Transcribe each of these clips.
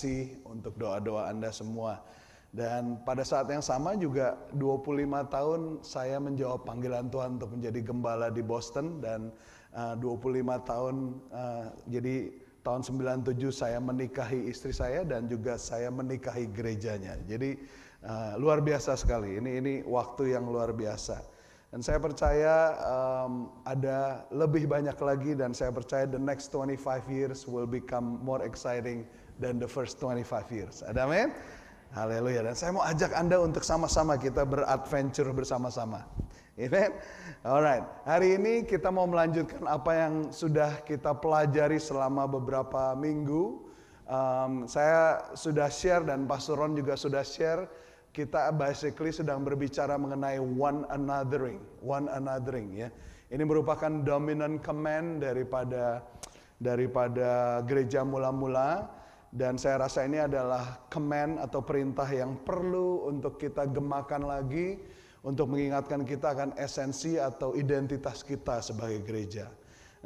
kasih untuk doa-doa Anda semua. Dan pada saat yang sama juga 25 tahun saya menjawab panggilan Tuhan untuk menjadi gembala di Boston. Dan 25 tahun, jadi tahun 97 saya menikahi istri saya dan juga saya menikahi gerejanya. Jadi luar biasa sekali, ini waktu yang luar biasa. Dan saya percaya ada lebih banyak lagi, dan saya percaya the next 25 years will become more exciting than the first 25 years. Ada amin? Haleluya. Dan saya mau ajak Anda untuk sama-sama kita beradventure bersama-sama. Amen. Alright. Hari ini kita mau melanjutkan apa yang sudah kita pelajari selama beberapa minggu. Saya sudah share dan Pastor Ron juga sudah share. Kita basically sedang berbicara mengenai one anothering ya. Ini merupakan dominant command daripada gereja mula-mula. Dan saya rasa ini adalah command atau perintah yang perlu untuk kita gemakan lagi, untuk mengingatkan kita akan esensi atau identitas kita sebagai gereja.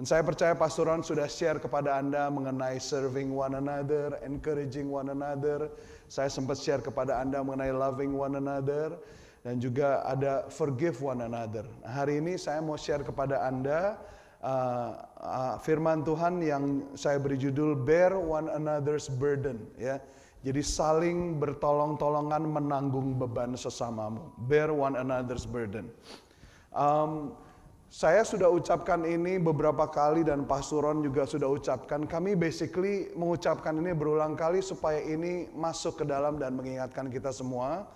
Dan saya percaya Pastor Ron sudah share kepada Anda mengenai serving one another, encouraging one another. Saya sempat share kepada Anda mengenai loving one another, dan juga ada forgive one another. Nah, hari ini saya mau share kepada Anda firman Tuhan yang saya beri judul Bear One Another's Burden ya. Jadi saling bertolong-tolongan menanggung beban sesamamu. Bear one another's burden. Saya sudah ucapkan ini beberapa kali dan Pastor Ron juga sudah ucapkan. Kami basically mengucapkan ini berulang kali supaya ini masuk ke dalam dan mengingatkan kita semua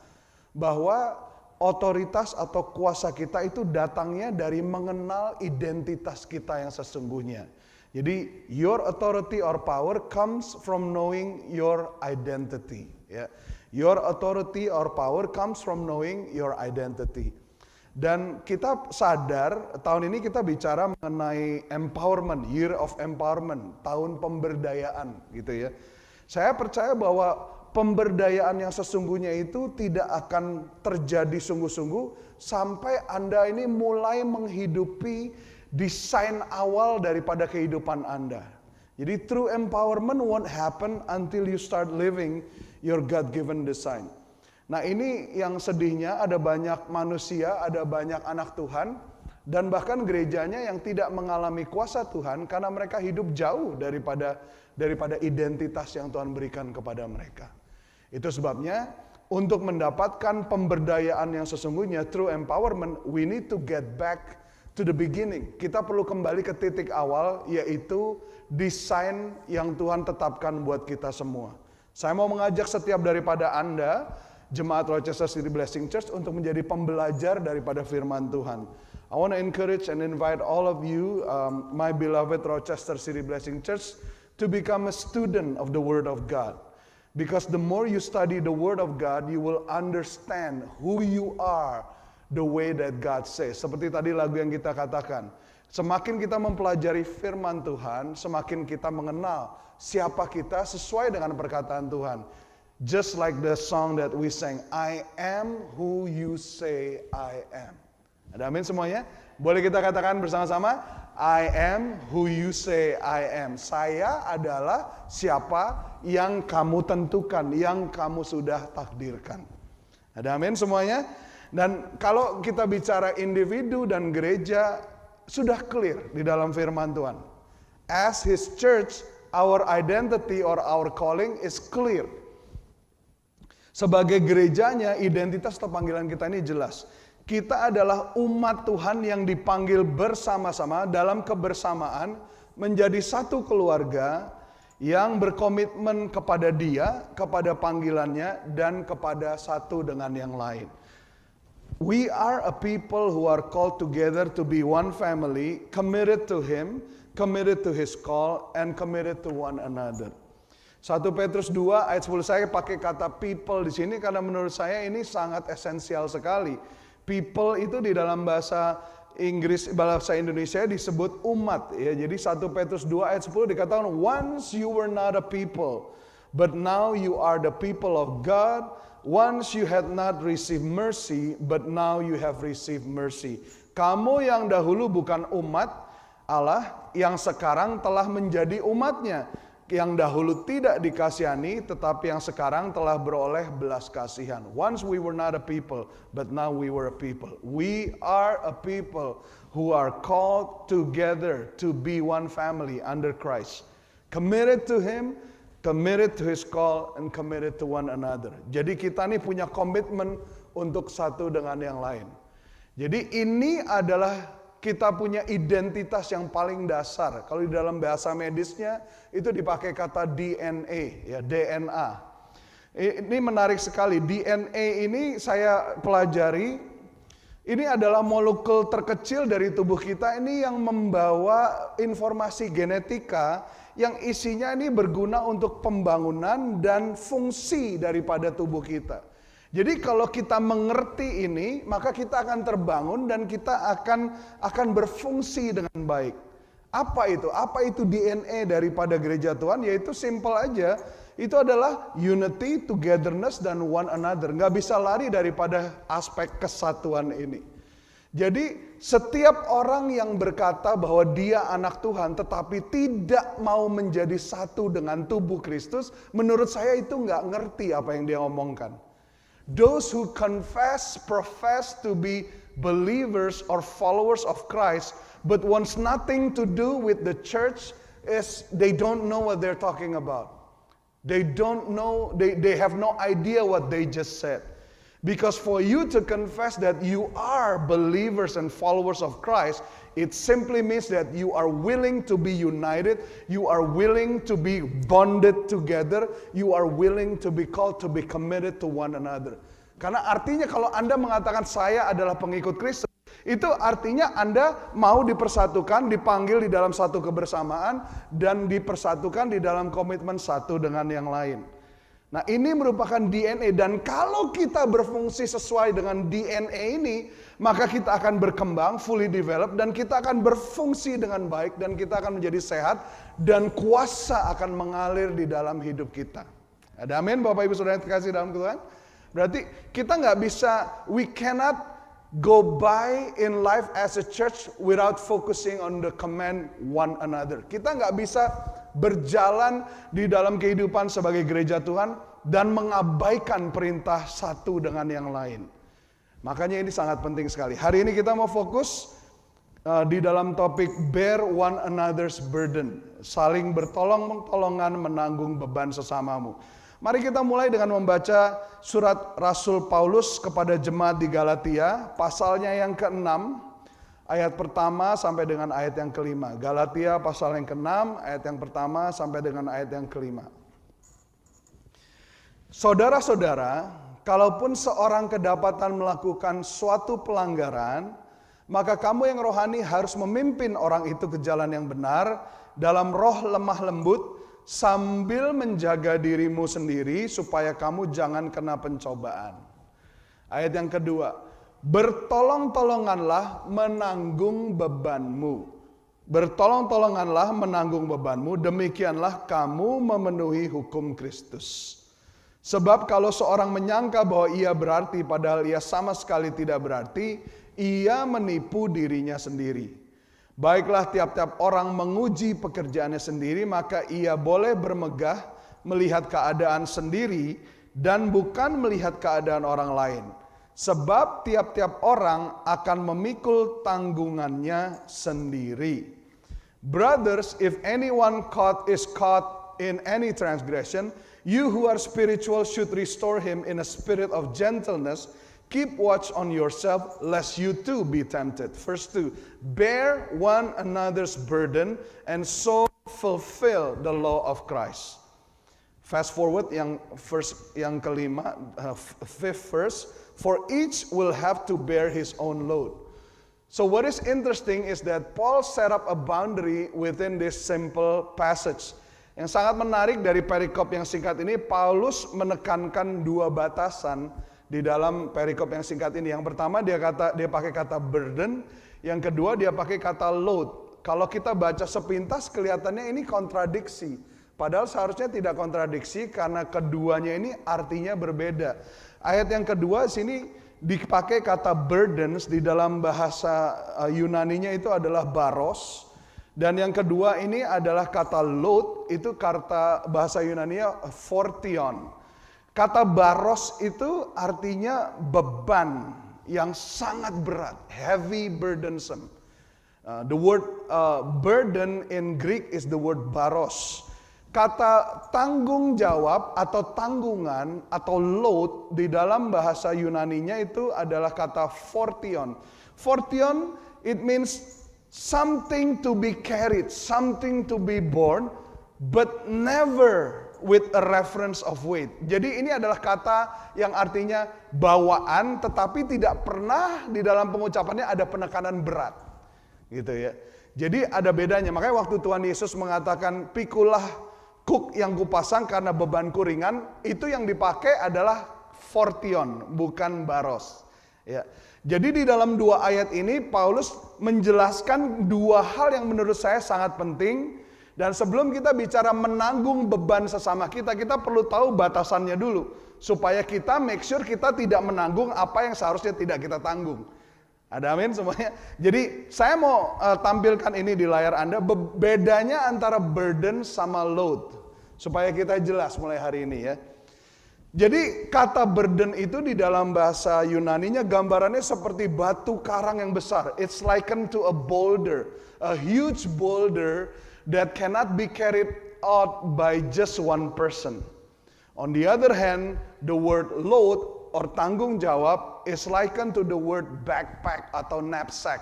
bahwa otoritas atau kuasa kita itu datangnya dari mengenal identitas kita yang sesungguhnya. Jadi your authority or power comes from knowing your identity. Ya. Your authority or power comes from knowing your identity. Dan kita sadar tahun ini kita bicara mengenai empowerment, year of empowerment, tahun pemberdayaan gitu ya. Saya percaya bahwa pemberdayaan yang sesungguhnya itu tidak akan terjadi sungguh-sungguh sampai Anda ini mulai menghidupi desain awal daripada kehidupan Anda. Jadi true empowerment won't happen until you start living your God-given design. Nah ini yang sedihnya, ada banyak manusia, ada banyak anak Tuhan, dan bahkan gerejanya yang tidak mengalami kuasa Tuhan karena mereka hidup jauh daripada identitas yang Tuhan berikan kepada mereka. Itu sebabnya untuk mendapatkan pemberdayaan yang sesungguhnya, true empowerment, we need to get back to the beginning. Kita perlu kembali ke titik awal, yaitu desain yang Tuhan tetapkan buat kita semua. Saya mau mengajak setiap daripada Anda, Jemaat Rochester City Blessing Church, untuk menjadi pembelajar daripada firman Tuhan. I want to encourage and invite all of you, my beloved Rochester City Blessing Church, to become a student of the Word of God. Because the more you study the Word of God, you will understand who you are the way that God says. Seperti tadi lagu yang kita katakan, semakin kita mempelajari firman Tuhan, semakin kita mengenal siapa kita sesuai dengan perkataan Tuhan. Just like the song that we sang, I am who you say I am. Ada amin semuanya? Boleh kita katakan bersama-sama? I am who you say I am. Saya adalah siapa yang kamu tentukan, yang kamu sudah takdirkan. Ada amin semuanya? Dan kalau kita bicara individu dan gereja, sudah clear di dalam firman Tuhan. As His church, our identity or our calling is clear. Sebagai gerejanya, identitas atau panggilan kita ini jelas. Kita adalah umat Tuhan yang dipanggil bersama-sama dalam kebersamaan menjadi satu keluarga yang berkomitmen kepada Dia, kepada panggilannya, dan kepada satu dengan yang lain. We are a people who are called together to be one family, committed to Him, committed to His call, and committed to one another. 1 Petrus 2 ayat 10, saya pakai kata people di sini karena menurut saya ini sangat esensial sekali. People itu di dalam bahasa Inggris, bahasa Indonesia disebut umat ya. Jadi 1 Petrus 2 ayat 10 dikatakan, once you were not a people, but now you are the people of God. Once you had not received mercy, but now you have received mercy. Kamu yang dahulu bukan umat Allah, yang sekarang telah menjadi umatnya. yang dahulu tidak dikasihani, tetapi yang sekarang telah beroleh belas kasihan. Once we were not a people, but now we were a people. We are a people who are called together to be one family under Christ. Committed to Him, committed to His call, and committed to one another. Jadi kita nih punya komitmen untuk satu dengan yang lain. Jadi ini adalah kita punya identitas yang paling dasar. Kalau di dalam bahasa medisnya itu dipakai kata DNA, ya DNA. Ini menarik sekali. DNA ini saya pelajari. Ini adalah molekul terkecil dari tubuh kita ini yang membawa informasi genetika yang isinya ini berguna untuk pembangunan dan fungsi daripada tubuh kita. Jadi kalau kita mengerti ini, maka kita akan terbangun dan kita akan berfungsi dengan baik. Apa itu? Apa itu DNA daripada gereja Tuhan? Yaitu simple aja. Itu adalah unity, togetherness, dan one another. Nggak bisa lari daripada aspek kesatuan ini. Jadi setiap orang yang berkata bahwa dia anak Tuhan tetapi tidak mau menjadi satu dengan tubuh Kristus, menurut saya itu nggak ngerti apa yang dia omongkan. Those who profess to be believers or followers of Christ, but wants nothing to do with the church, is they don't know what they're talking about. They don't know, they have no idea what they just said. Because for you to confess that you are believers and followers of Christ, it simply means that you are willing to be united, you are willing to be bonded together, you are willing to be called to be committed to one another. Karena artinya kalau Anda mengatakan saya adalah pengikut Kristus, itu artinya Anda mau dipersatukan, dipanggil di dalam satu kebersamaan, dan dipersatukan di dalam komitmen satu dengan yang lain. Nah ini merupakan DNA, dan kalau kita berfungsi sesuai dengan DNA ini, maka kita akan berkembang, fully develop, dan kita akan berfungsi dengan baik, dan kita akan menjadi sehat, dan kuasa akan mengalir di dalam hidup kita. Ada amin Bapak Ibu Saudara yang terkasih dalam Tuhan? Berarti kita nggak bisa, we cannot go by in life as a church without focusing on the command one another. Kita nggak bisa berjalan di dalam kehidupan sebagai gereja Tuhan dan mengabaikan perintah satu dengan yang lain. Makanya ini sangat penting sekali. Hari ini kita mau fokus di dalam topik bear one another's burden. Saling bertolong-tolongan menanggung beban sesamamu. Mari kita mulai dengan membaca surat Rasul Paulus kepada jemaat di Galatia, pasalnya yang ke-6, ayat pertama sampai dengan ayat yang ke-5. Galatia pasal yang ke-6, ayat yang pertama sampai dengan ayat yang ke-5. Saudara-saudara, kalaupun seorang kedapatan melakukan suatu pelanggaran, maka kamu yang rohani harus memimpin orang itu ke jalan yang benar, dalam roh lemah lembut, sambil menjaga dirimu sendiri supaya kamu jangan kena pencobaan. Ayat yang kedua, bertolong-tolonganlah menanggung bebanmu. Bertolong-tolonganlah menanggung bebanmu, demikianlah kamu memenuhi hukum Kristus. Sebab kalau seorang menyangka bahwa ia berarti padahal ia sama sekali tidak berarti, ia menipu dirinya sendiri. Baiklah tiap-tiap orang menguji pekerjaannya sendiri, maka ia boleh bermegah melihat keadaan sendiri dan bukan melihat keadaan orang lain. Sebab tiap-tiap orang akan memikul tanggungannya sendiri. Brothers, if anyone is caught in any transgression, you who are spiritual should restore him in a spirit of gentleness. Keep watch on yourself, lest you too be tempted. Verse 2, bear one another's burden, and so fulfill the law of Christ. Fast forward yang kelima, fifth verse, for each will have to bear his own load. So what is interesting is that Paul set up a boundary within this simple passage. Yang sangat menarik dari perikop yang singkat ini, Paulus menekankan dua batasan di dalam perikop yang singkat ini. Yang pertama dia pakai kata burden, yang kedua dia pakai kata load. Kalau kita baca sepintas kelihatannya ini kontradiksi. Padahal seharusnya tidak kontradiksi karena keduanya ini artinya berbeda. Ayat yang kedua sini dipakai kata burdens, di dalam bahasa Yunaninya itu adalah baros. Dan yang kedua ini adalah kata load, itu kata bahasa Yunani-nya fortion. Kata baros itu artinya beban yang sangat berat, heavy burdensome. The word burden in Greek is the word baros. Kata tanggung jawab atau tanggungan atau load di dalam bahasa Yunani-nya itu adalah kata fortion. Fortion, it means something to be carried, something to be borne, but never with a reference of weight. Jadi ini adalah kata yang artinya bawaan, tetapi tidak pernah di dalam pengucapannya ada penekanan berat. Gitu ya. Jadi ada bedanya. Makanya waktu Tuhan Yesus mengatakan, pikulah kuk yang kupasang karena bebanku ringan, itu yang dipakai adalah fortion, bukan baros. Ya. Jadi di dalam dua ayat ini Paulus menjelaskan dua hal yang menurut saya sangat penting. Dan sebelum kita bicara menanggung beban sesama kita, kita perlu tahu batasannya dulu. Supaya kita make sure kita tidak menanggung apa yang seharusnya tidak kita tanggung. Ada amin semuanya? Jadi saya mau tampilkan ini di layar Anda, bedanya antara burden sama load. Supaya kita jelas mulai hari ini ya. Jadi kata burden itu di dalam bahasa Yunani-nya gambarannya seperti batu karang yang besar. It's likened to a boulder, a huge boulder that cannot be carried out by just one person. On the other hand, the word load or tanggung jawab is likened to the word backpack atau knapsack.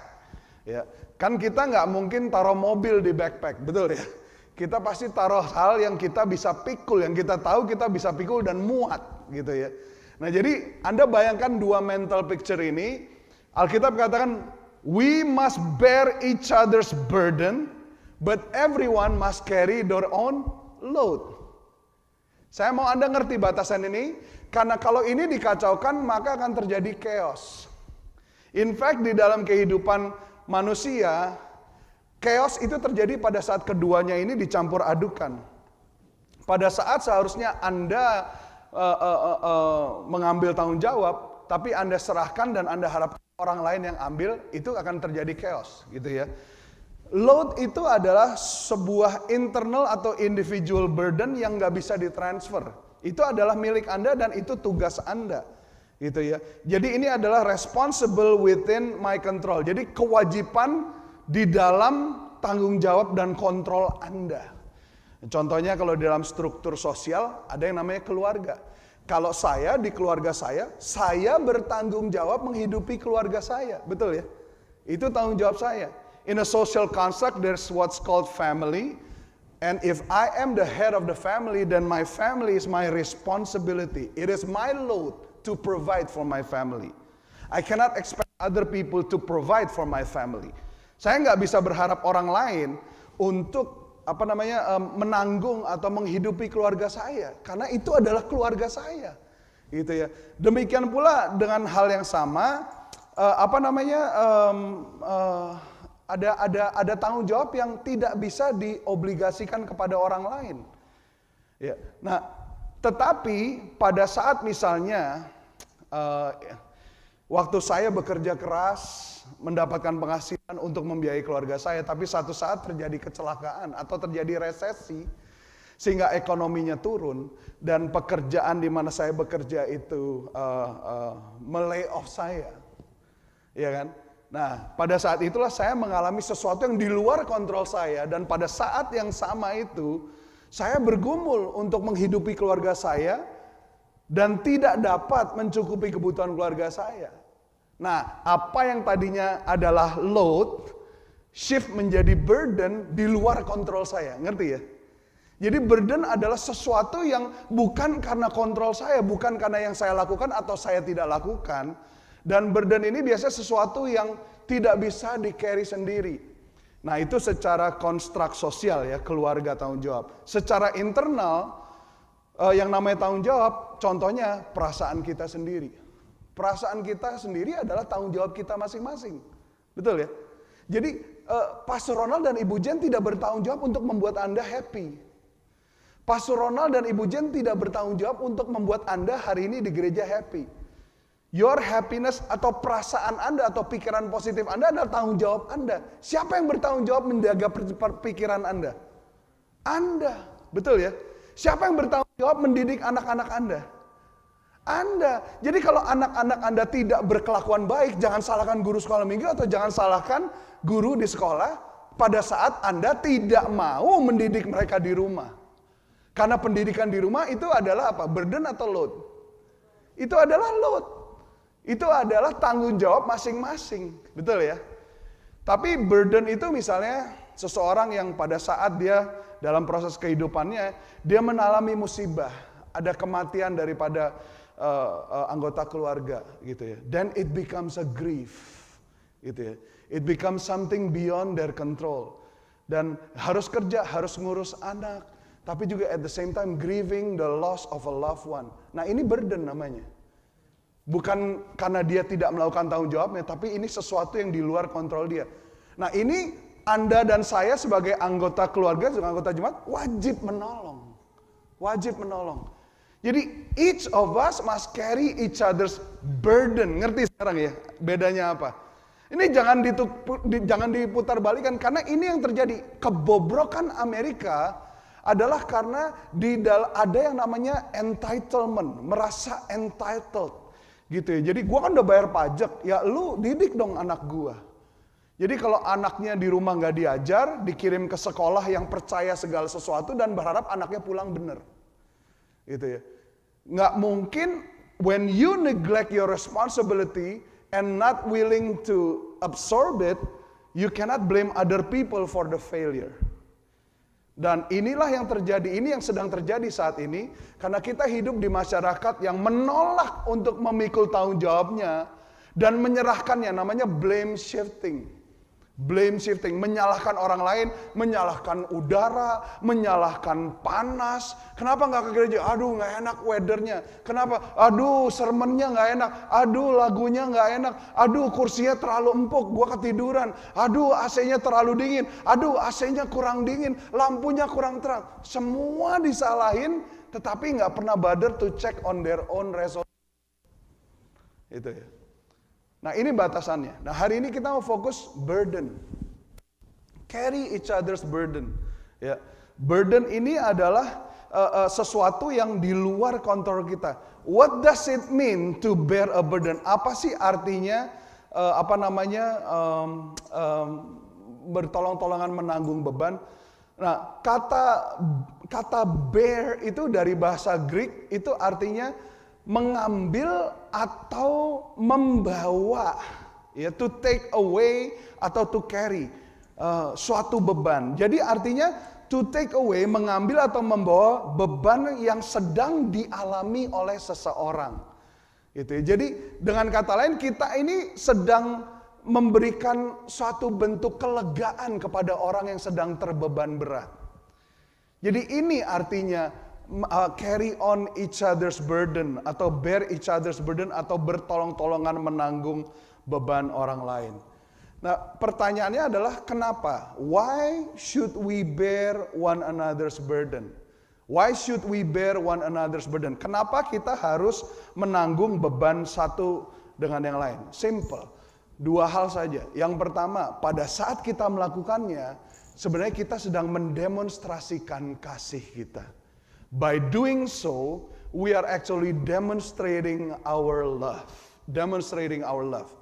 Ya, kan kita nggak mungkin taruh mobil di backpack, betul ya? Kita pasti taruh hal yang kita bisa pikul, yang kita tahu kita bisa pikul dan muat gitu ya. Nah jadi Anda bayangkan dua mental picture ini. Alkitab katakan, we must bear each other's burden, but everyone must carry their own load. Saya mau Anda ngerti batasan ini, karena kalau ini dikacaukan maka akan terjadi chaos. In fact di dalam kehidupan manusia, chaos itu terjadi pada saat keduanya ini dicampur adukan. Pada saat seharusnya Anda mengambil tanggung jawab, tapi Anda serahkan dan Anda harapkan orang lain yang ambil, itu akan terjadi chaos, gitu ya. Load itu adalah sebuah internal atau individual burden yang nggak bisa ditransfer. Itu adalah milik Anda dan itu tugas Anda, gitu ya. Jadi ini adalah responsible within my control. Jadi kewajiban di dalam tanggung jawab dan kontrol Anda. Contohnya kalau di dalam struktur sosial ada yang namanya keluarga. Kalau saya di keluarga saya bertanggung jawab menghidupi keluarga saya. Betul ya? Itu tanggung jawab saya. In a social construct there's what's called family. And if I am the head of the family, then my family is my responsibility. It is my load to provide for my family. I cannot expect other people to provide for my family. Saya nggak bisa berharap orang lain untuk menanggung atau menghidupi keluarga saya, karena itu adalah keluarga saya, gitu ya. Demikian pula dengan hal yang sama, ada tanggung jawab yang tidak bisa diobligasikan kepada orang lain. Ya. Nah, tetapi pada saat misalnya waktu saya bekerja keras, mendapatkan penghasilan untuk membiayai keluarga saya, tapi satu saat terjadi kecelakaan atau terjadi resesi sehingga ekonominya turun dan pekerjaan di mana saya bekerja itu melay off saya, ya kan? Nah, pada saat itulah saya mengalami sesuatu yang di luar kontrol saya, dan pada saat yang sama itu saya bergumul untuk menghidupi keluarga saya dan tidak dapat mencukupi kebutuhan keluarga saya. Nah, apa yang tadinya adalah load, shift menjadi burden di luar kontrol saya. Ngerti ya? Jadi burden adalah sesuatu yang bukan karena kontrol saya, bukan karena yang saya lakukan atau saya tidak lakukan. Dan burden ini biasanya sesuatu yang tidak bisa di-carry sendiri. Nah, itu secara konstruk sosial ya, keluarga tanggung jawab. Secara internal, yang namanya tanggung jawab, contohnya perasaan kita sendiri. Perasaan kita sendiri adalah tanggung jawab kita masing-masing. Betul ya? Jadi Pastor Ronald dan Ibu Jen tidak bertanggung jawab untuk membuat Anda happy. Pastor Ronald dan Ibu Jen tidak bertanggung jawab untuk membuat Anda hari ini di gereja happy. Your happiness atau perasaan Anda atau pikiran positif Anda adalah tanggung jawab Anda. Siapa yang bertanggung jawab menjaga pikiran Anda? Anda, betul ya? Siapa yang bertanggung jawab mendidik anak-anak Anda? Anda. Jadi kalau anak-anak Anda tidak berkelakuan baik, jangan salahkan guru sekolah minggu atau jangan salahkan guru di sekolah pada saat Anda tidak mau mendidik mereka di rumah. Karena pendidikan di rumah itu adalah apa? Burden atau load? Itu adalah load. Itu adalah tanggung jawab masing-masing, betul ya? Tapi burden itu misalnya seseorang yang pada saat dia dalam proses kehidupannya, dia mengalami musibah, ada kematian daripada anggota keluarga gitu ya. Then it becomes a grief, gitu ya. It becomes something beyond their control. Dan harus kerja, harus ngurus anak, tapi juga at the same time grieving the loss of a loved one. Nah ini burden namanya. Bukan karena dia tidak melakukan tanggung jawabnya, tapi ini sesuatu yang di luar kontrol dia. Nah ini Anda dan saya sebagai anggota keluarga, sebagai anggota jemaat, wajib menolong. Wajib menolong. Jadi each of us must carry each other's burden. Ngerti sekarang ya bedanya apa? Ini jangan diputar balikan, karena ini yang terjadi. Kebobrokan Amerika adalah karena ada yang namanya entitlement, merasa entitled. Gitu ya. Jadi gua kan udah bayar pajak, ya lu didik dong anak gua. Jadi kalau anaknya di rumah nggak diajar, dikirim ke sekolah yang percaya segala sesuatu dan berharap anaknya pulang bener. Gitu ya. Nggak mungkin when you neglect your responsibility and not willing to absorb it, you cannot blame other people for the failure. Dan inilah yang terjadi, ini yang sedang terjadi saat ini, karena kita hidup di masyarakat yang menolak untuk memikul tanggung jawabnya dan menyerahkannya, namanya blame shifting. Blame shifting, menyalahkan orang lain, menyalahkan udara, menyalahkan panas. Kenapa nggak ke gereja? Aduh nggak enak weathernya. Kenapa? Aduh sermonnya nggak enak. Aduh lagunya nggak enak. Aduh kursinya terlalu empuk, gua ketiduran. Aduh AC-nya terlalu dingin. Aduh AC-nya kurang dingin. Lampunya kurang terang. Semua disalahin, tetapi nggak pernah bother to check on their own resolution. Itu ya. Nah ini batasannya. Nah hari ini kita mau fokus burden. Carry each other's burden. Ya, burden ini adalah sesuatu yang di luar kontrol kita. What does it mean to bear a burden? Apa sih artinya bertolong-tolongan menanggung beban? Nah kata bear itu dari bahasa Greek itu artinya mengambil atau membawa, ya, to take away atau to carry suatu beban. Jadi artinya to take away, mengambil atau membawa beban yang sedang dialami oleh seseorang. Gitu ya. Jadi dengan kata lain kita ini sedang memberikan suatu bentuk kelegaan kepada orang yang sedang terbeban berat. Jadi ini artinya carry on each other's burden atau bear each other's burden atau bertolong-tolongan menanggung beban orang lain. Nah, pertanyaannya adalah kenapa? Why should we bear one another's burden? Why should we bear one another's burden? Kenapa kita harus menanggung beban satu dengan yang lain? Simple. Dua hal saja. Yang pertama, pada saat kita melakukannya, sebenarnya kita sedang mendemonstrasikan kasih kita. By doing so, we are actually demonstrating our love. Demonstrating our love.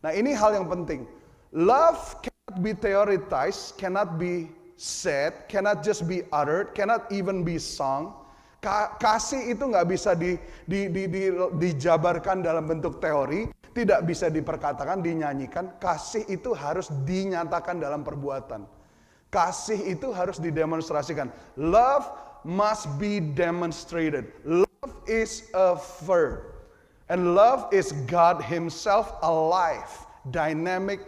Nah ini hal yang penting. Love cannot be theorized, cannot be said, cannot just be uttered, cannot even be sung. Kasih itu nggak bisa dijabarkan dalam bentuk teori, tidak bisa diperkatakan, dinyanyikan. Kasih itu harus dinyatakan dalam perbuatan. Kasih itu harus didemonstrasikan. Love must be demonstrated. Love is a verb. And love is God Himself, alive, dynamic,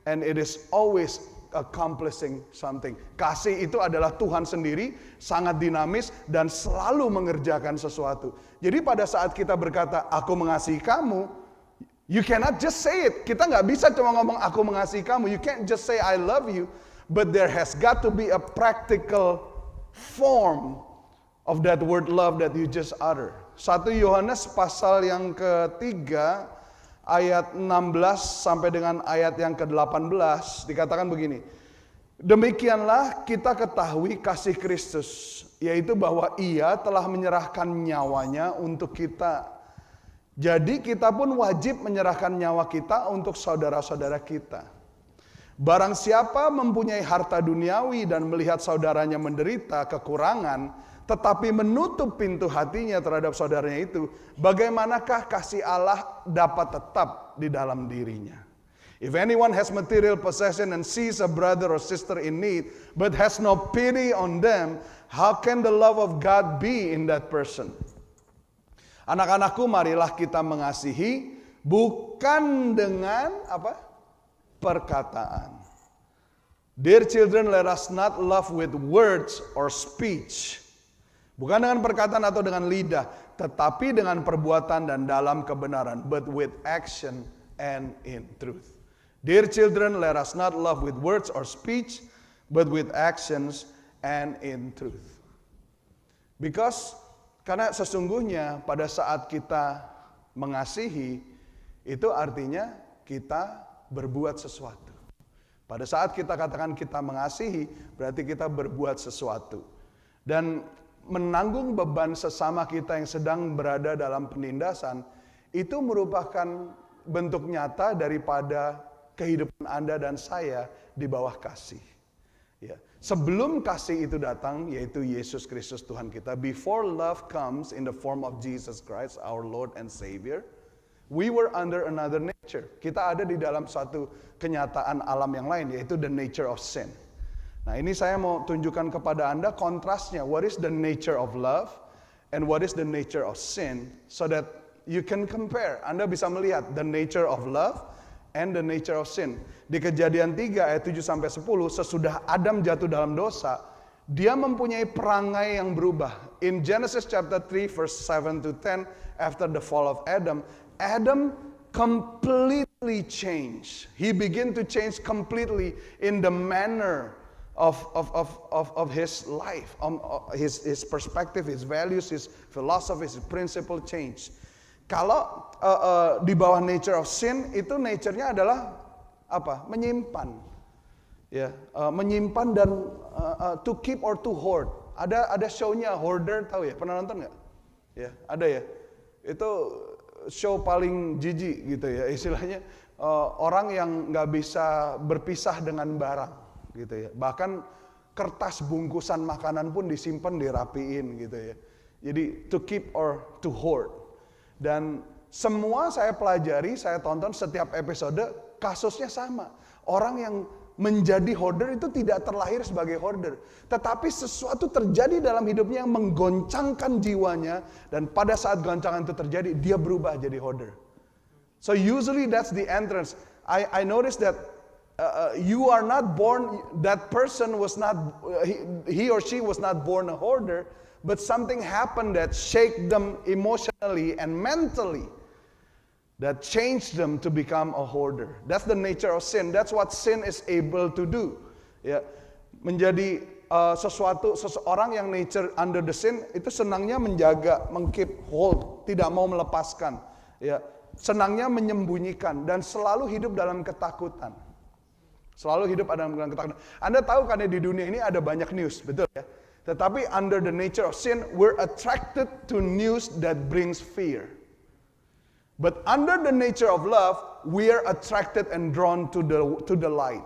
and it is always accomplishing something. Kasih itu adalah Tuhan sendiri, sangat dinamis dan selalu mengerjakan sesuatu. Jadi pada saat kita berkata, aku mengasihi kamu, you cannot just say it. Kita nggak bisa cuma ngomong aku mengasihi kamu. You can't just say I love you. But there has got to be a practical form of that word love that you just utter. 1 Yohanes pasal yang ketiga ayat 16 sampai dengan ayat yang ke-18 dikatakan begini. Demikianlah kita ketahui kasih Kristus, yaitu bahwa Ia telah menyerahkan nyawanya untuk kita. Jadi kita pun wajib menyerahkan nyawa kita untuk saudara-saudara kita. Barang siapa mempunyai harta duniawi dan melihat saudaranya menderita kekurangan, tetapi menutup pintu hatinya terhadap saudaranya itu, bagaimanakah kasih Allah dapat tetap di dalam dirinya? If anyone has material possession and sees a brother or sister in need, but has no pity on them, how can the love of God be in that person? Anak-anakku, marilah kita mengasihi bukan dengan perkataan. Dear children, let us not love with words or speech. Bukan dengan perkataan atau dengan lidah, tetapi dengan perbuatan dan dalam kebenaran, but with action and in truth. Dear children, let us not love with words or speech, but with actions and in truth. Karena sesungguhnya pada saat kita mengasihi, itu artinya kita berbuat sesuatu. Pada saat kita katakan kita mengasihi, berarti kita berbuat sesuatu. Dan menanggung beban sesama kita yang sedang berada dalam penindasan, itu merupakan bentuk nyata daripada kehidupan Anda dan saya di bawah kasih. Ya. Sebelum kasih itu datang, yaitu Yesus Kristus Tuhan kita, before love comes in the form of Jesus Christ, our Lord and Savior, we were under another nature. Kita ada di dalam suatu kenyataan alam yang lain, yaitu the nature of sin. Nah, ini saya mau tunjukkan kepada Anda kontrasnya. What is the nature of love and what is the nature of sin, so that you can compare. Anda bisa melihat the nature of love and the nature of sin. Di Kejadian 3 ayat 7 sampai 10, sesudah Adam jatuh dalam dosa, dia mempunyai perangai yang berubah. In Genesis chapter 3 verse 7 to 10, after the fall of Adam, Adam completely changed. He began to change completely in the manner of his life, his perspective, his values, his philosophy, his principle change. Kalau di bawah nature of sin, itu nature-nya adalah menyimpan, ya, menyimpan dan to keep or to hoard. Ada show-nya Hoarder, tahu ya? Pernah nonton nggak? Ya, ada ya. Itu show paling jijik gitu ya, istilahnya orang yang nggak bisa berpisah dengan barang, gitu ya. Bahkan kertas bungkusan makanan pun disimpan, dirapiin gitu ya. Jadi to keep or to hoard. Dan semua saya pelajari, saya tonton setiap episode, kasusnya sama. Orang yang menjadi hoarder itu tidak terlahir sebagai hoarder. Tetapi sesuatu terjadi dalam hidupnya yang menggoncangkan jiwanya. Dan pada saat goncangan itu terjadi, dia berubah jadi hoarder. So usually that's the entrance. I noticed that you are not born, that person was not, he or she was not born a hoarder. But something happened that shake them emotionally and mentally, that changed them to become a hoarder. That's the nature of sin. That's what sin is able to do. Ya, menjadi seseorang yang nature under the sin itu senangnya menjaga, mengkeep hold, tidak mau melepaskan. Ya, senangnya menyembunyikan dan selalu hidup dalam ketakutan. Selalu hidup dalam ketakutan. Anda tahu kan ya, di dunia ini ada banyak news, betul ya? Tetapi under the nature of sin, we're attracted to news that brings fear. But under the nature of love, we are attracted and drawn to the light.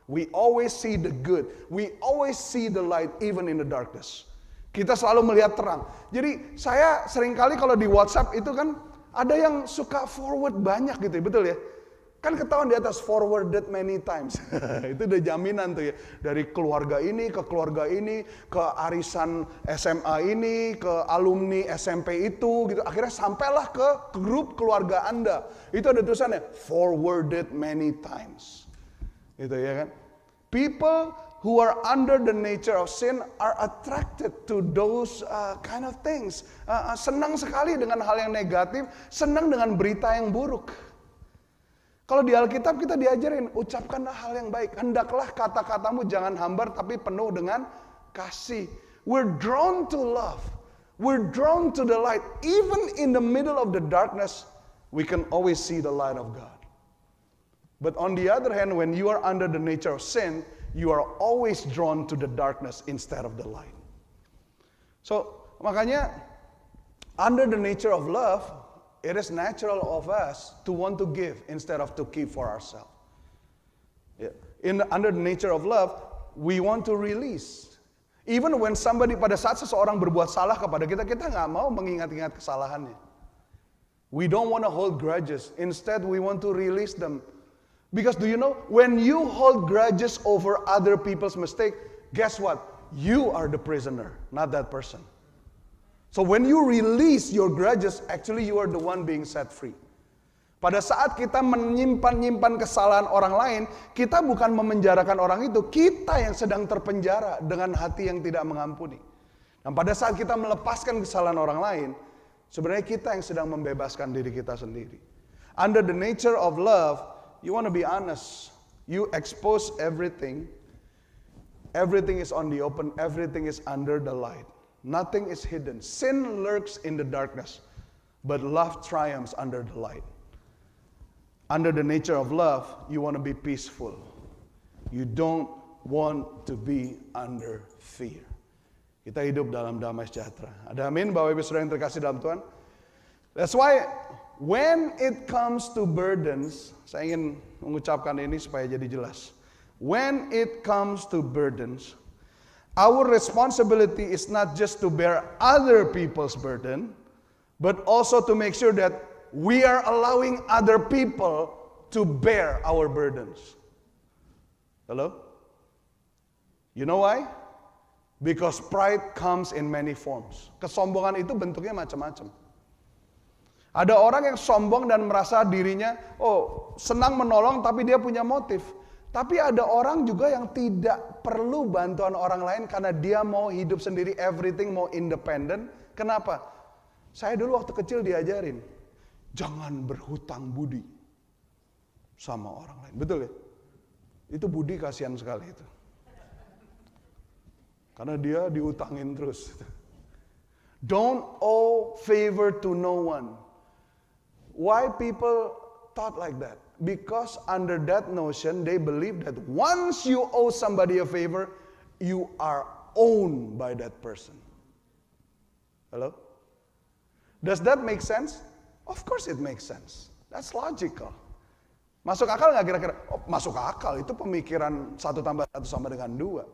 We always see the good. We always see the light even in the darkness. Kita selalu melihat terang. Jadi saya seringkali kalau di WhatsApp itu kan ada yang suka forward banyak gitu ya, betul ya? Kan ketahuan di atas forwarded many times. Itu udah jaminan tuh ya. Dari keluarga ini, ke arisan SMA ini, ke alumni SMP itu gitu. Akhirnya sampailah ke grup keluarga Anda. Itu ada tulisannya forwarded many times. Gitu ya kan. People who are under the nature of sin are attracted to those kind of things. Senang sekali dengan hal yang negatif, senang dengan berita yang buruk. Kalau di Alkitab kita diajarin, ucapkanlah hal yang baik. Hendaklah kata-katamu jangan hambar tapi penuh dengan kasih. We're drawn to love. We're drawn to the light. Even in the middle of the darkness, we can always see the light of God. But on the other hand, when you are under the nature of sin, you are always drawn to the darkness instead of the light. So, makanya, under the nature of love, it is natural of us to want to give instead of to keep for ourselves. Yeah. Under the nature of love, we want to release. Even when pada saat seseorang berbuat salah kepada kita, kita nggak mau mengingat-ingat kesalahannya. We don't want to hold grudges. Instead, we want to release them. Because do you know, when you hold grudges over other people's mistake, guess what? You are the prisoner, not that person. So when you release your grudges, actually you are the one being set free. Pada saat kita menyimpan kesalahan orang lain, kita bukan memenjarakan orang itu, kita yang sedang terpenjara dengan hati yang tidak mengampuni. Dan pada saat kita melepaskan kesalahan orang lain, sebenarnya kita yang sedang membebaskan diri kita sendiri. Under the nature of love, you want to be honest. You expose everything. Everything is on the open. Everything is under the light. Nothing is hidden. Sin lurks in the darkness, but love triumphs under the light. Under the nature of love, you want to be peaceful. You don't want to be under fear. Kita hidup dalam damai sejahtera. Ada amin, Bapak Ibu Saudara yang terkasih dalam Tuhan. That's why when it comes to burdens, saya ingin mengucapkan ini supaya jadi jelas. When it comes to burdens, our responsibility is not just to bear other people's burden, but also to make sure that we are allowing other people to bear our burdens. Hello? You know why? Because pride comes in many forms. Kesombongan itu bentuknya macam-macam. Ada orang yang sombong dan merasa dirinya, senang menolong tapi dia punya motif. Tapi ada orang juga yang tidak perlu bantuan orang lain karena dia mau hidup sendiri, everything mau independent. Kenapa? Saya dulu waktu kecil diajarin, jangan berhutang budi sama orang lain. Betul ya? Itu budi kasihan sekali itu. Karena dia diutangin terus. Don't owe favor to no one. Why people thought like that? Because under that notion, they believe that once you owe somebody a favor, you are owned by that person. Hello? Does that make sense? Of course it makes sense. That's logical. Masuk akal nggak kira-kira? Masuk akal, itu pemikiran 1 tambah 1 sama dengan 2.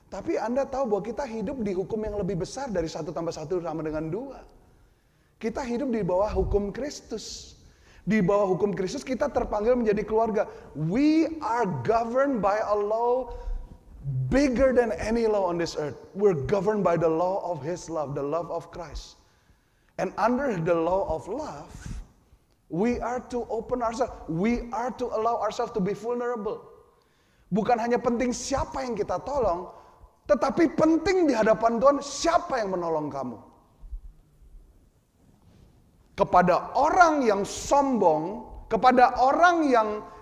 Tapi Anda tahu bahwa kita hidup di hukum yang lebih besar dari 1 tambah 1 sama dengan 2. Kita hidup di bawah hukum Kristus. Di bawah hukum Kristus kita terpanggil menjadi keluarga. We are governed by a law bigger than any law on this earth. We're governed by the law of His love, the love of Christ. And under the law of love, we are to open ourselves. We are to allow ourselves to be vulnerable. Bukan hanya penting siapa yang kita tolong, tetapi penting di hadapan Tuhan siapa yang menolong kamu. Kepada orang yang sombong, kepada orang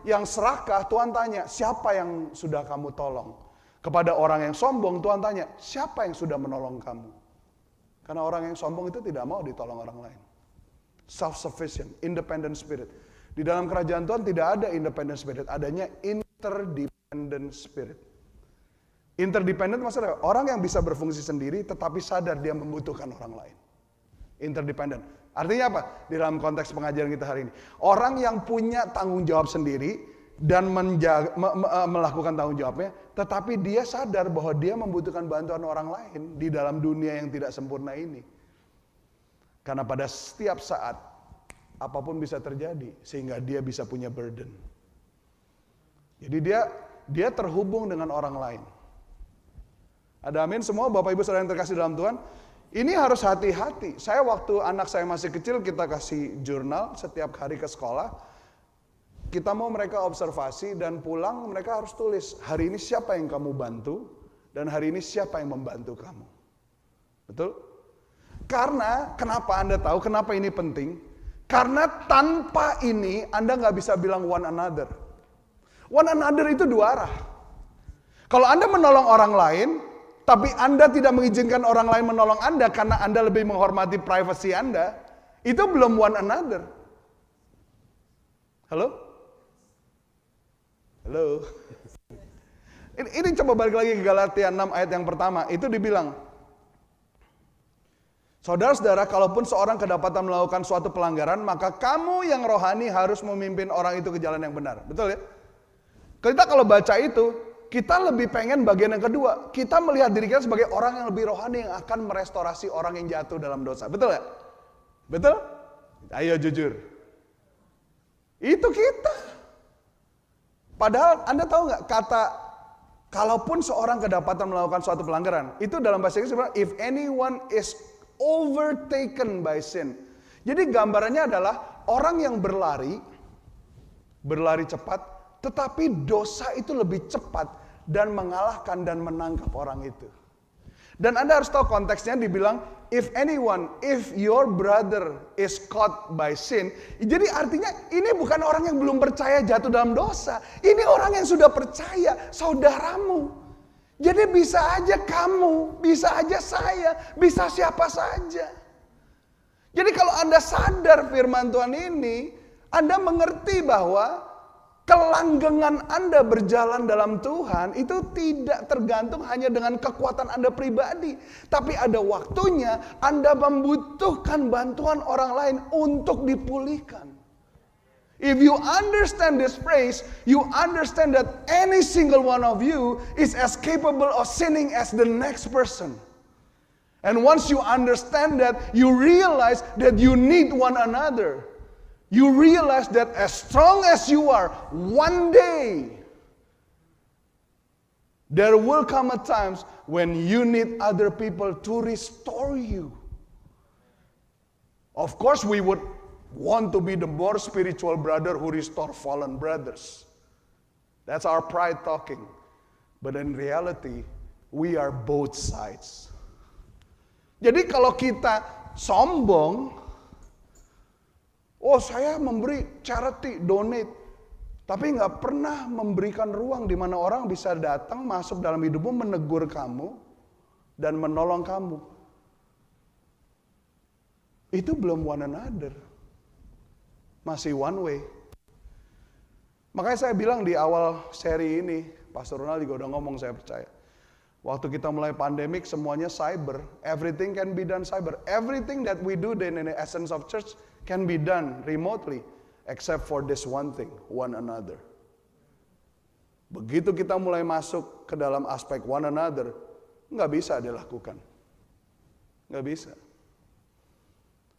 yang serakah, Tuhan tanya, siapa yang sudah kamu tolong? Kepada orang yang sombong, Tuhan tanya, siapa yang sudah menolong kamu? Karena orang yang sombong itu tidak mau ditolong orang lain. Self-sufficient, independent spirit. Di dalam kerajaan Tuhan tidak ada independent spirit, adanya interdependent spirit. Interdependent maksudnya orang yang bisa berfungsi sendiri tetapi sadar dia membutuhkan orang lain. Interdependent. Artinya apa? Di dalam konteks pengajaran kita hari ini. Orang yang punya tanggung jawab sendiri dan melakukan tanggung jawabnya, tetapi dia sadar bahwa dia membutuhkan bantuan orang lain di dalam dunia yang tidak sempurna ini. Karena pada setiap saat, apapun bisa terjadi, sehingga dia bisa punya burden. Jadi dia terhubung dengan orang lain. Ada amin semua Bapak Ibu Saudara yang terkasih dalam Tuhan. Ini harus hati-hati. Saya waktu anak saya masih kecil, kita kasih jurnal setiap hari ke sekolah. Kita mau mereka observasi dan pulang mereka harus tulis, hari ini siapa yang kamu bantu dan hari ini siapa yang membantu kamu. Betul? Karena, kenapa Anda tahu kenapa ini penting? Karena tanpa ini Anda nggak bisa bilang one another. One another itu 2 arah. Kalau Anda menolong orang lain, tapi Anda tidak mengizinkan orang lain menolong Anda karena Anda lebih menghormati privasi Anda, itu belum one another. Halo? Halo? Ini coba balik lagi ke Galatia 6 ayat yang pertama. Itu dibilang, saudara-saudara, kalaupun seorang kedapatan melakukan suatu pelanggaran, maka kamu yang rohani harus memimpin orang itu ke jalan yang benar. Betul ya? Kita kalau baca itu, kita lebih pengen bagian yang kedua. Kita melihat diri kita sebagai orang yang lebih rohani yang akan merestorasi orang yang jatuh dalam dosa. Betul ya? Betul? Ayo jujur. Itu kita. Padahal Anda tahu nggak kata kalaupun seorang kedapatan melakukan suatu pelanggaran, itu dalam bahasa Inggris sebenarnya if anyone is overtaken by sin. Jadi gambarannya adalah orang yang berlari cepat, tetapi dosa itu lebih cepat dan mengalahkan dan menangkap orang itu. Dan Anda harus tahu konteksnya dibilang if your brother is caught by sin. Jadi artinya ini bukan orang yang belum percaya jatuh dalam dosa. Ini orang yang sudah percaya, saudaramu. Jadi bisa aja kamu, bisa aja saya, bisa siapa saja. Jadi kalau Anda sadar firman Tuhan ini, Anda mengerti bahwa kelanggengan Anda berjalan dalam Tuhan itu tidak tergantung hanya dengan kekuatan Anda pribadi. Tapi ada waktunya Anda membutuhkan bantuan orang lain untuk dipulihkan. If you understand this phrase, you understand that any single one of you is as capable of sinning as the next person. And once you understand that, you realize that you need one another. You realize that as strong as you are, one day there will come a times when you need other people to restore you. Of course, we would want to be the more spiritual brother who restore fallen brothers. That's our pride talking. But in reality, we are both sides. Jadi kalau kita sombong, oh saya memberi charity, donate. Tapi nggak pernah memberikan ruang di mana orang bisa datang masuk dalam hidupmu, menegur kamu, dan menolong kamu. Itu belum one another. Masih one way. Makanya saya bilang di awal seri ini, Pastor Ronald juga udah ngomong, saya percaya. Waktu kita mulai pandemik semuanya cyber. Everything can be done cyber. Everything that we do in the essence of church can be done remotely, except for this one thing, one another. Begitu kita mulai masuk ke dalam aspek one another, nggak bisa dilakukan. Nggak bisa.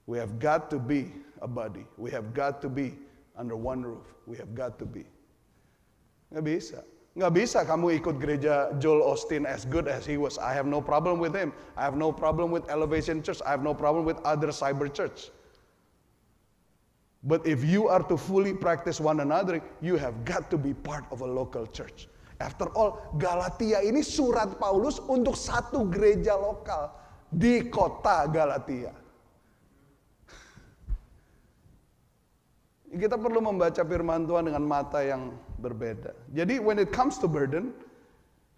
We have got to be a body. We have got to be under one roof. We have got to be. Nggak bisa. Nggak bisa kamu ikut gereja Joel Osteen as good as he was. I have no problem with him. I have no problem with Elevation Church. I have no problem with other cyber church. But if you are to fully practice one another, you have got to be part of a local church. After all, Galatia ini surat Paulus untuk satu gereja lokal di kota Galatia. Kita perlu membaca firman Tuhan dengan mata yang berbeda. Jadi when it comes to burden,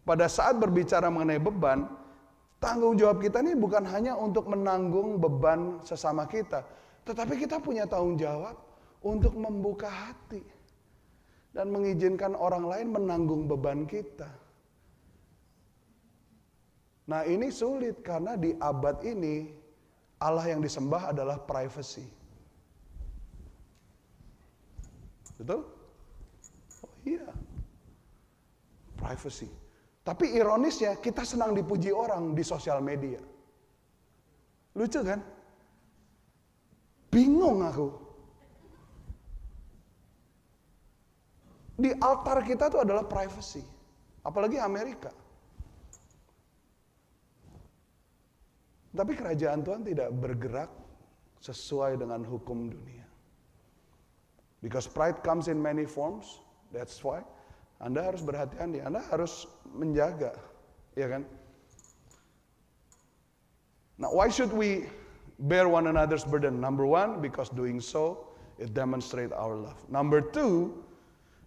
pada saat berbicara mengenai beban, tanggung jawab kita ini bukan hanya untuk menanggung beban sesama kita, tetapi kita punya tanggung jawab untuk membuka hati dan mengizinkan orang lain menanggung beban kita. Nah ini sulit karena di abad ini Allah yang disembah adalah privacy. Betul? Oh iya. Privacy. Tapi ironisnya kita senang dipuji orang di sosial media. Lucu kan? Bingung aku. Di altar kita itu adalah privacy. Apalagi Amerika. Tapi kerajaan Tuhan tidak bergerak sesuai dengan hukum dunia. Because pride comes in many forms. That's why Anda harus berhati-hati. Anda harus menjaga. Ya kan? Now why should we bear one another's burden? Number one, because doing so, it demonstrates our love. Number two,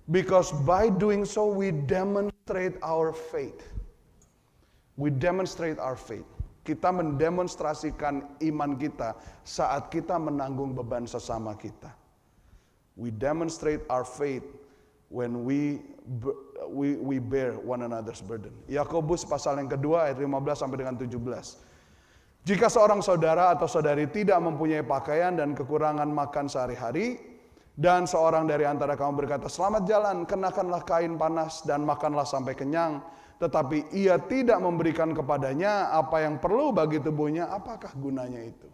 because by doing so, we demonstrate our faith. We demonstrate our faith. Kita mendemonstrasikan iman kita saat kita menanggung beban sesama kita. We demonstrate our faith when we bear one another's burden. Yakobus pasal yang kedua ayat 15 sampai dengan 17. Jika seorang saudara atau saudari tidak mempunyai pakaian dan kekurangan makan sehari-hari, dan seorang dari antara kamu berkata, "Selamat jalan, kenakanlah kain panas dan makanlah sampai kenyang," tetapi ia tidak memberikan kepadanya apa yang perlu bagi tubuhnya, apakah gunanya itu?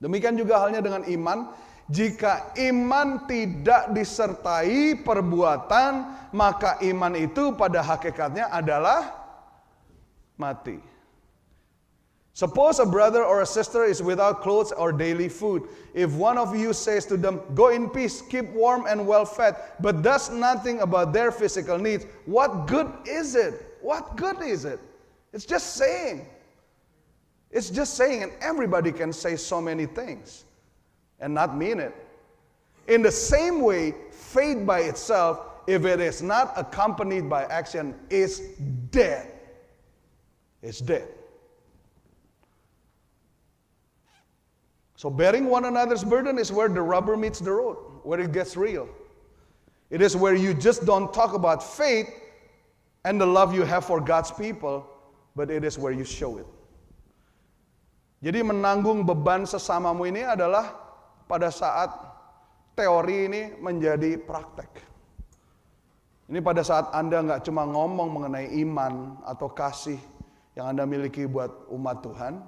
Demikian juga halnya dengan iman. Jika iman tidak disertai perbuatan, maka iman itu pada hakikatnya adalah mati. Suppose a brother or a sister is without clothes or daily food. If one of you says to them, "Go in peace, keep warm and well fed," but does nothing about their physical needs, what good is it? What good is it? It's just saying. It's just saying, and everybody can say so many things and not mean it. In the same way, faith by itself, if it is not accompanied by action, is dead. It's dead. So bearing one another's burden is where the rubber meets the road, where it gets real. It is where you just don't talk about faith and the love you have for God's people, but it is where you show it. Jadi menanggung beban sesamamu ini adalah pada saat teori ini menjadi praktek. Ini pada saat Anda nggak cuma ngomong mengenai iman atau kasih yang Anda miliki buat umat Tuhan,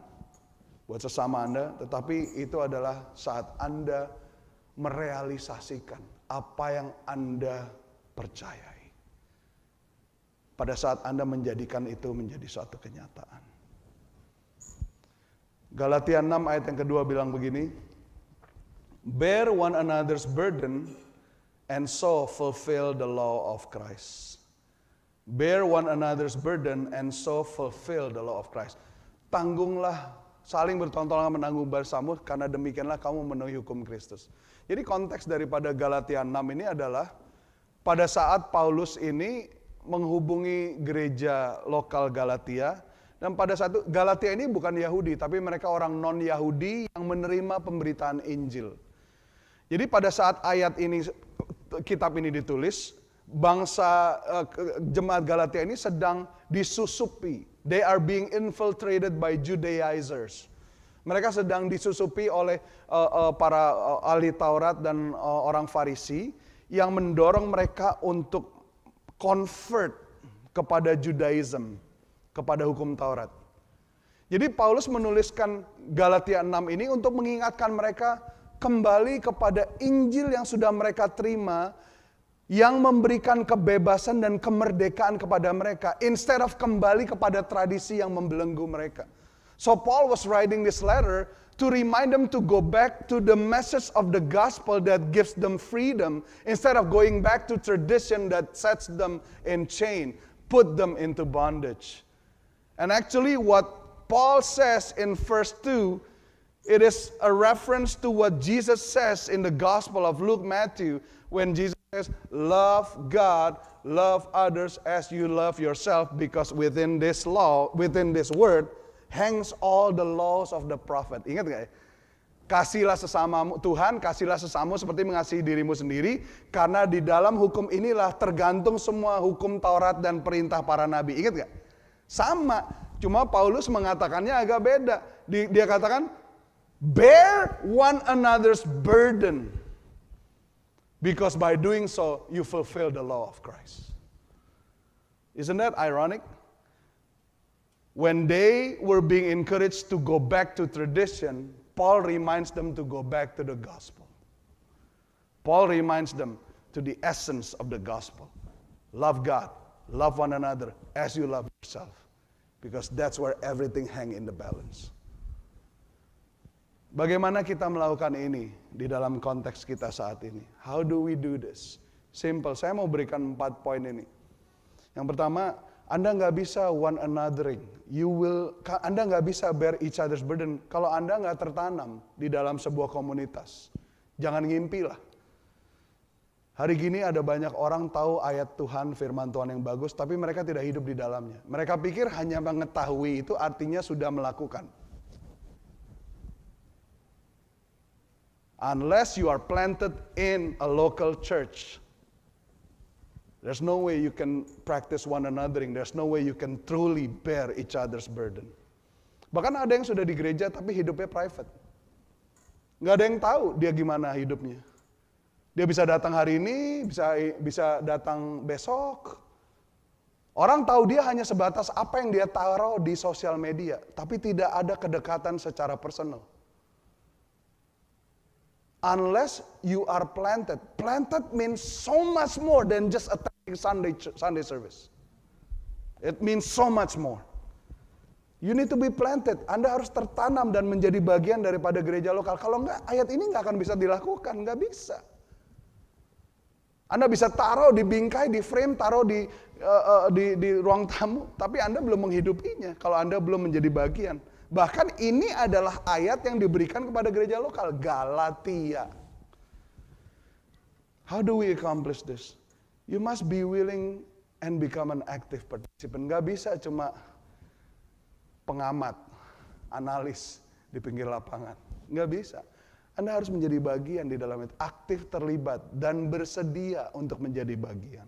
buat sesama Anda, tetapi itu adalah saat Anda merealisasikan apa yang Anda percayai. Pada saat Anda menjadikan itu menjadi suatu kenyataan. Galatia 6 ayat yang kedua bilang begini, "Bear one another's burden and so fulfill the law of Christ." Bear one another's burden and so fulfill the law of Christ. Tanggunglah, saling bertolong-tolongan menanggung bersama, karena demikianlah kamu memenuhi hukum Kristus. Jadi konteks daripada Galatia 6 ini adalah pada saat Paulus ini menghubungi gereja lokal Galatia, dan pada saat itu Galatia ini bukan Yahudi, tapi mereka orang non-Yahudi yang menerima pemberitaan Injil. Jadi pada saat ayat ini, kitab ini ditulis, bangsa jemaat Galatia ini sedang disusupi. They are being infiltrated by Judaizers. Mereka sedang disusupi oleh para ahli Taurat dan orang Farisi yang mendorong mereka untuk convert kepada Judaism, kepada hukum Taurat. Jadi Paulus menuliskan Galatia 6 ini untuk mengingatkan mereka kembali kepada Injil yang sudah mereka terima, yang memberikan kebebasan dan kemerdekaan kepada mereka, instead of kembali kepada tradisi yang membelenggu mereka. So Paul was writing this letter to remind them to go back to the message of the gospel that gives them freedom, instead of going back to tradition that sets them in chain, put them into bondage. And actually what Paul says in verse 2, it is a reference to what Jesus says in the Gospel of Luke, Matthew, when Jesus says, "Love God, love others as you love yourself," because within this law, within this word, hangs all the laws of the prophet. Ingat gak ya? Kasihlah sesamamu, Tuhan, kasihlah sesamamu seperti mengasihi dirimu sendiri, karena di dalam hukum inilah tergantung semua hukum Taurat dan perintah para nabi. Ingat gak? Sama, cuma Paulus mengatakannya agak beda. Dia katakan, bear one another's burden, because by doing so, you fulfill the law of Christ. Isn't that ironic? When they were being encouraged to go back to tradition, Paul reminds them to go back to the gospel. Paul reminds them to the essence of the gospel. Love God, love one another as you love yourself. Because that's where everything hang in the balance. Bagaimana kita melakukan ini di dalam konteks kita saat ini? How do we do this? Simple, saya mau berikan 4 poin ini. Yang pertama, Anda nggak bisa one anothering. Anda nggak bisa bear each other's burden kalau Anda nggak tertanam di dalam sebuah komunitas. Jangan ngimpi lah. Hari gini ada banyak orang tahu ayat Tuhan, firman Tuhan yang bagus, tapi mereka tidak hidup di dalamnya. Mereka pikir hanya mengetahui itu artinya sudah melakukan. Unless you are planted in a local church, there's no way you can practice one anothering. There's no way you can truly bear each other's burden. Bahkan ada yang sudah di gereja tapi hidupnya private. Nggak ada yang tahu dia gimana hidupnya. Dia bisa datang hari ini, bisa datang besok. Orang tahu dia hanya sebatas apa yang dia taruh di sosial media, tapi tidak ada kedekatan secara personal. Unless you are planted. Planted means so much more than just attending Sunday service. It means so much more. You need to be planted. Anda harus tertanam dan menjadi bagian daripada gereja lokal. Kalau enggak, ayat ini enggak akan bisa dilakukan. Enggak bisa. Anda bisa taruh di bingkai, di frame, taruh di ruang tamu. Tapi Anda belum menghidupinya. Kalau Anda belum menjadi bagian. Bahkan ini adalah ayat yang diberikan kepada gereja lokal. Galatia. How do we accomplish this? You must be willing and become an active participant. Gak bisa cuma pengamat, analis di pinggir lapangan. Gak bisa. Anda harus menjadi bagian di dalam itu. Aktif terlibat dan bersedia untuk menjadi bagian.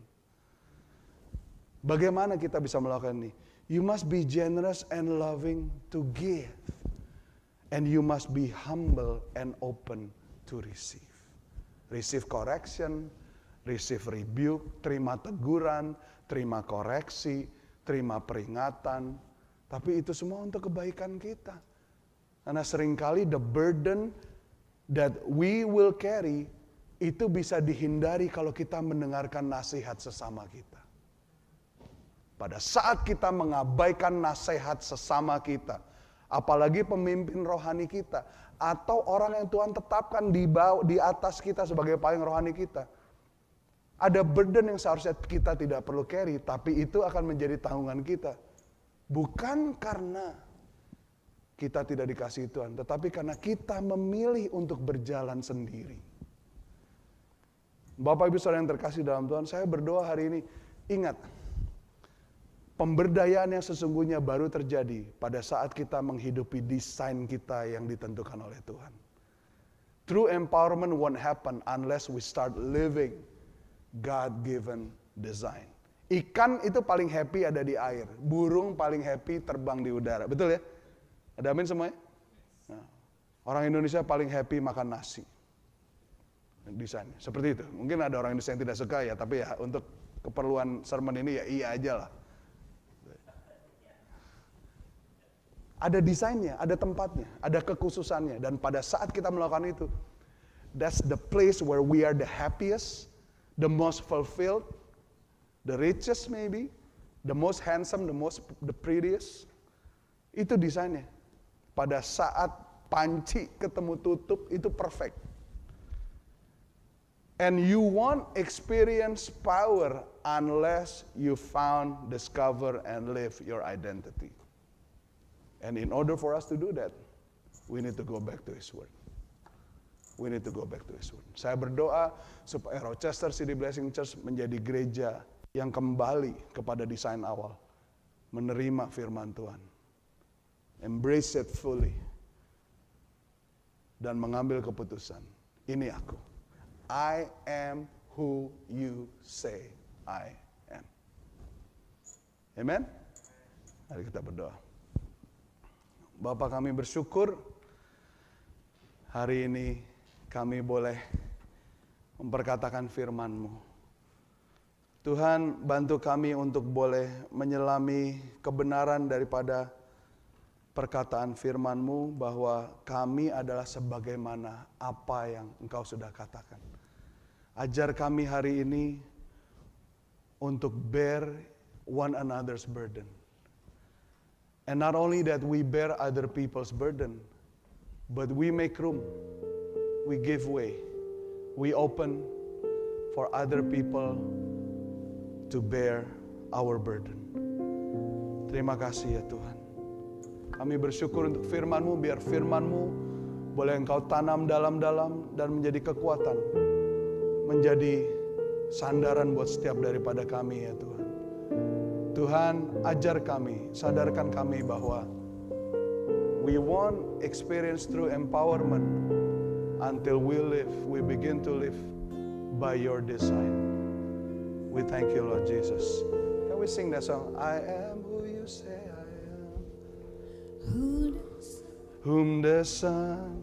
Bagaimana kita bisa melakukan ini? You must be generous and loving to give. And you must be humble and open to receive. Receive correction, receive rebuke, terima teguran, terima koreksi, terima peringatan. Tapi itu semua untuk kebaikan kita. Karena seringkali the burden that we will carry itu bisa dihindari kalau kita mendengarkan nasihat sesama kita. Pada saat kita mengabaikan nasihat sesama kita, apalagi pemimpin rohani kita, atau orang yang Tuhan tetapkan di atas kita sebagai paling rohani kita, ada burden yang seharusnya kita tidak perlu carry, tapi itu akan menjadi tanggungan kita. Bukan karena kita tidak dikasih Tuhan, tetapi karena kita memilih untuk berjalan sendiri. Bapak Ibu Saudara yang terkasih dalam Tuhan, saya berdoa hari ini, ingat, pemberdayaan yang sesungguhnya baru terjadi pada saat kita menghidupi desain kita yang ditentukan oleh Tuhan. True empowerment won't happen unless we start living God-given design. Ikan itu paling happy ada di air. Burung paling happy terbang di udara. Betul ya? Ada amin semuanya? Nah, orang Indonesia paling happy makan nasi. Desainnya. Seperti itu. Mungkin ada orang Indonesia yang tidak suka ya. Tapi ya untuk keperluan sermon ini ya iya aja lah. Ada desainnya, ada tempatnya, ada kekhususannya. Dan pada saat kita melakukan itu, that's the place where we are the happiest, the most fulfilled, the richest maybe, the most handsome, the prettiest. Itu desainnya. Pada saat panci ketemu tutup, itu perfect. And you won't experience power unless you found, discover, and live your identity. And in order for us to do that, we need to go back to His Word. We need to go back to His Word. Saya berdoa supaya Rochester City Blessing Church menjadi gereja yang kembali kepada desain awal. Menerima firman Tuhan. Embrace it fully. Dan mengambil keputusan. Ini aku. I am who you say I am. Amen? Mari kita berdoa. Bapa, kami bersyukur hari ini kami boleh memperkatakan firman-Mu. Tuhan, bantu kami untuk boleh menyelami kebenaran daripada perkataan firman-Mu bahwa kami adalah sebagaimana apa yang Engkau sudah katakan. Ajar kami hari ini untuk bear one another's burden. And not only that we bear other people's burden, but we make room, we give way, we open for other people to bear our burden. Terima kasih ya Tuhan. Kami bersyukur untuk firman-Mu, biar firman-Mu boleh Engkau tanam dalam-dalam dan menjadi kekuatan, menjadi sandaran buat setiap daripada kami ya Tuhan. Tuhan, ajar kami, sadarkan kami bahwa we won't experience true empowerment until we begin to live by your design. We thank you, Lord Jesus. Can we sing that song? I am who you say I am. Whom the Son